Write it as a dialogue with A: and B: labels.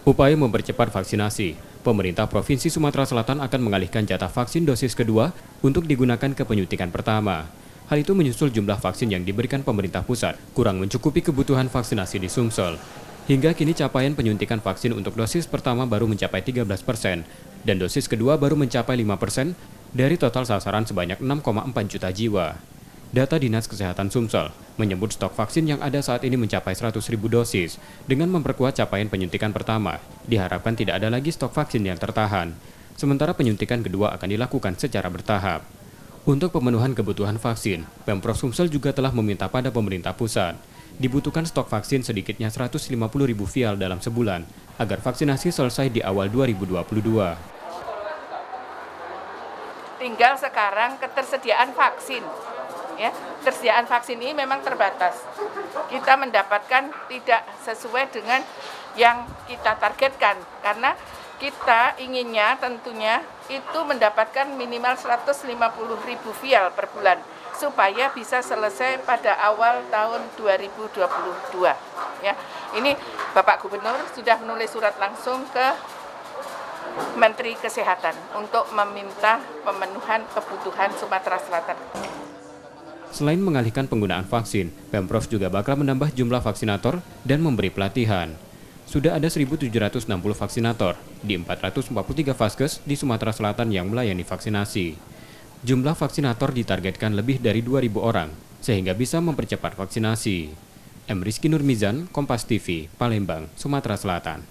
A: Upaya mempercepat vaksinasi, pemerintah Provinsi Sumatera Selatan akan mengalihkan jatah vaksin dosis kedua untuk digunakan ke penyuntikan pertama. Hal itu menyusul jumlah vaksin yang diberikan pemerintah pusat kurang mencukupi kebutuhan vaksinasi di Sumsel. Hingga kini capaian penyuntikan vaksin untuk dosis pertama baru mencapai 13% dan dosis kedua baru mencapai 5% dari total sasaran sebanyak 6,4 juta jiwa. Data Dinas Kesehatan Sumsel menyebut stok vaksin yang ada saat ini mencapai 100.000 dosis. Dengan memperkuat capaian penyuntikan pertama, diharapkan tidak ada lagi stok vaksin yang tertahan. Sementara penyuntikan kedua akan dilakukan secara bertahap. Untuk pemenuhan kebutuhan vaksin, Pemprov Sumsel juga telah meminta pada pemerintah pusat. Dibutuhkan stok vaksin sedikitnya 150.000 vial dalam sebulan, agar vaksinasi selesai di awal 2022.
B: Tinggal sekarang ketersediaan vaksin. Ya, ketersediaan vaksin ini memang terbatas. Kita mendapatkan tidak sesuai dengan yang kita targetkan karena kita inginnya tentunya itu mendapatkan minimal 150.000 vial per bulan supaya bisa selesai pada awal tahun 2022. Ya, ini Bapak Gubernur sudah menulis surat langsung ke Menteri Kesehatan untuk meminta pemenuhan kebutuhan Sumatera Selatan.
A: Selain mengalihkan penggunaan vaksin, Pemprov juga bakal menambah jumlah vaksinator dan memberi pelatihan. Sudah ada 1.760 vaksinator di 443 vaskes di Sumatera Selatan yang melayani vaksinasi. Jumlah vaksinator ditargetkan lebih dari 2.000 orang, sehingga bisa mempercepat vaksinasi. M. Rizky Nurmizan, Kompas TV, Palembang, Sumatera Selatan.